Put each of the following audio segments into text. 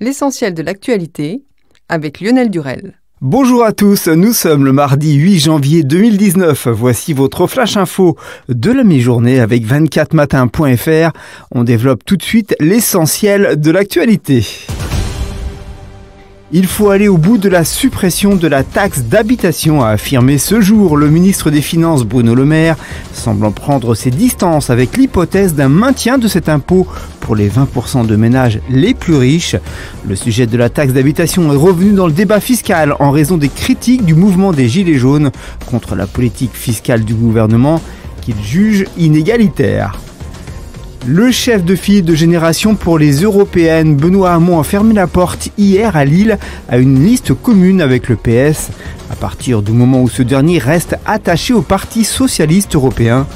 L'essentiel de l'actualité avec Lionel Durel. Bonjour à tous, nous sommes le mardi 8 janvier 2019. Voici votre flash info de la mi-journée avec 24matin.fr. On développe tout de suite l'essentiel de l'actualité. Il faut aller au bout de la suppression de la taxe d'habitation, a affirmé ce jour le ministre des Finances Bruno Le Maire, semblant prendre ses distances avec l'hypothèse d'un maintien de cet impôt pour les 20% de ménages les plus riches. Le sujet de la taxe d'habitation est revenu dans le débat fiscal en raison des critiques du mouvement des Gilets jaunes contre la politique fiscale du gouvernement qu'il juge inégalitaire. Le chef de file de génération pour les européennes, Benoît Hamon, a fermé la porte hier à Lille à une liste commune avec le PS, à partir du moment où ce dernier reste attaché au Parti socialiste européen.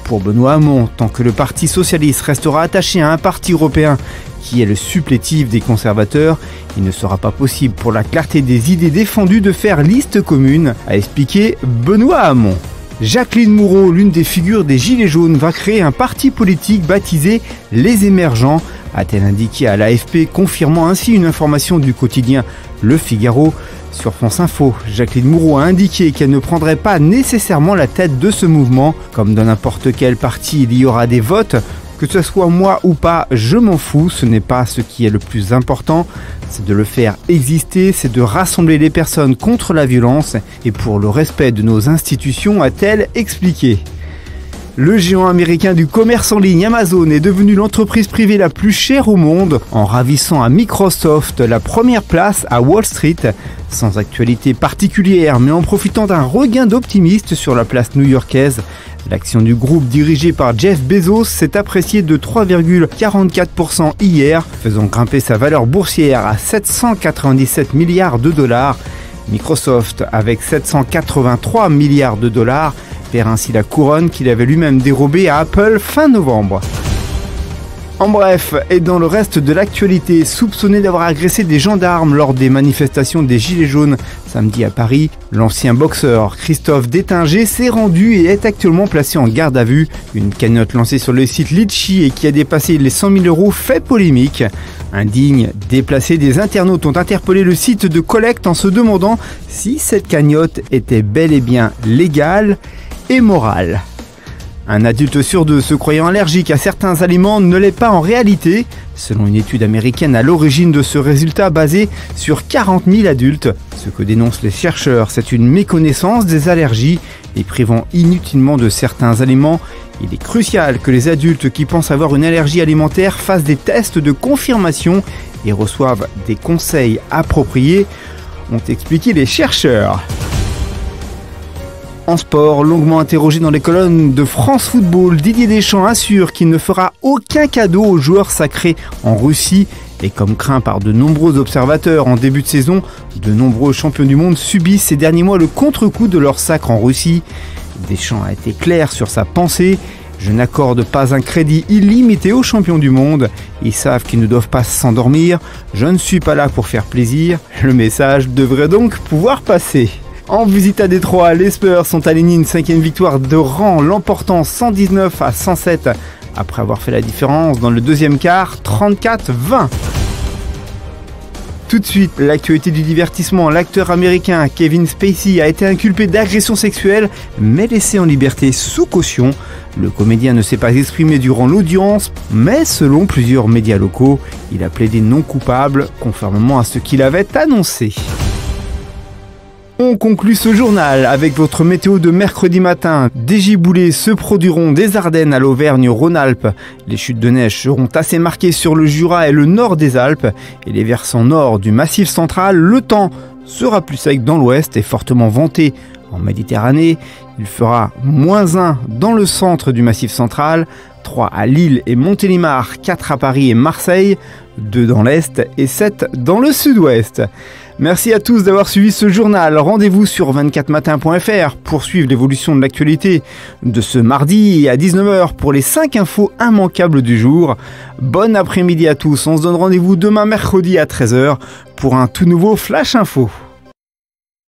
Pour Benoît Hamon, tant que le Parti socialiste restera attaché à un parti européen qui est le supplétif des conservateurs, il ne sera pas possible pour la clarté des idées défendues de faire liste commune, a expliqué Benoît Hamon. Jacqueline Moreau, l'une des figures des Gilets jaunes, va créer un parti politique baptisé Les Émergents, a-t-elle indiqué à l'AFP, confirmant ainsi une information du quotidien Le Figaro. Sur France Info, Jacqueline Moreau a indiqué qu'elle ne prendrait pas nécessairement la tête de ce mouvement. Comme dans n'importe quel parti, il y aura des votes. Que ce soit moi ou pas, je m'en fous, ce n'est pas ce qui est le plus important, c'est de le faire exister, c'est de rassembler les personnes contre la violence et pour le respect de nos institutions, a-t-elle expliqué. Le géant américain du commerce en ligne Amazon est devenu l'entreprise privée la plus chère au monde en ravissant à Microsoft la première place à Wall Street, sans actualité particulière mais en profitant d'un regain d'optimisme sur la place new-yorkaise. L'action du groupe dirigé par Jeff Bezos s'est appréciée de 3,44% hier, faisant grimper sa valeur boursière à 797 milliards de dollars. Microsoft, avec 783 milliards de dollars, perd ainsi la couronne qu'il avait lui-même dérobée à Apple fin novembre. En bref, et dans le reste de l'actualité, soupçonné d'avoir agressé des gendarmes lors des manifestations des Gilets jaunes samedi à Paris, l'ancien boxeur Christophe Détinger s'est rendu et est actuellement placé en garde à vue. Une cagnotte lancée sur le site Litchi et qui a dépassé les 100 000 € fait polémique. Indignes, déplacés, des internautes ont interpellé le site de collecte en se demandant si cette cagnotte était bel et bien légale et morale. Un adulte sur deux se croyant allergique à certains aliments ne l'est pas en réalité, selon une étude américaine à l'origine de ce résultat basé sur 40 000 adultes. Ce que dénoncent les chercheurs, c'est une méconnaissance des allergies et privant inutilement de certains aliments. Il est crucial que les adultes qui pensent avoir une allergie alimentaire fassent des tests de confirmation et reçoivent des conseils appropriés, ont expliqué les chercheurs. En sport, longuement interrogé dans les colonnes de France Football, Didier Deschamps assure qu'il ne fera aucun cadeau aux joueurs sacrés en Russie. Et comme craint par de nombreux observateurs en début de saison, de nombreux champions du monde subissent ces derniers mois le contre-coup de leur sacre en Russie. Deschamps a été clair sur sa pensée. Je n'accorde pas un crédit illimité aux champions du monde. Ils savent qu'ils ne doivent pas s'endormir. Je ne suis pas là pour faire plaisir. Le message devrait donc pouvoir passer. En visite à Détroit, les Spurs sont alignés une 5e victoire de rang, l'emportant 119-107 après avoir fait la différence dans le deuxième quart, 34-20. Tout de suite, l'actualité du divertissement. L'acteur américain Kevin Spacey a été inculpé d'agression sexuelle mais laissé en liberté sous caution. Le comédien ne s'est pas exprimé durant l'audience, mais selon plusieurs médias locaux, il a plaidé non coupable, conformément à ce qu'il avait annoncé. On conclut ce journal avec votre météo de mercredi matin. Des giboulées se produiront des Ardennes à l'Auvergne-Rhône-Alpes. Les chutes de neige seront assez marquées sur le Jura et le nord des Alpes et les versants nord du Massif central. Le temps sera plus sec dans l'ouest et fortement venté en Méditerranée. Il fera -1 dans le centre du Massif central, 3 à Lille et Montélimar, 4 à Paris et Marseille, 2 dans l'est et 7 dans le sud-ouest. Merci à tous d'avoir suivi ce journal. Rendez-vous sur 24matin.fr pour suivre l'évolution de l'actualité de ce mardi à 19h pour les 5 infos immanquables du jour. Bon après-midi à tous. On se donne rendez-vous demain mercredi à 13h pour un tout nouveau Flash Info.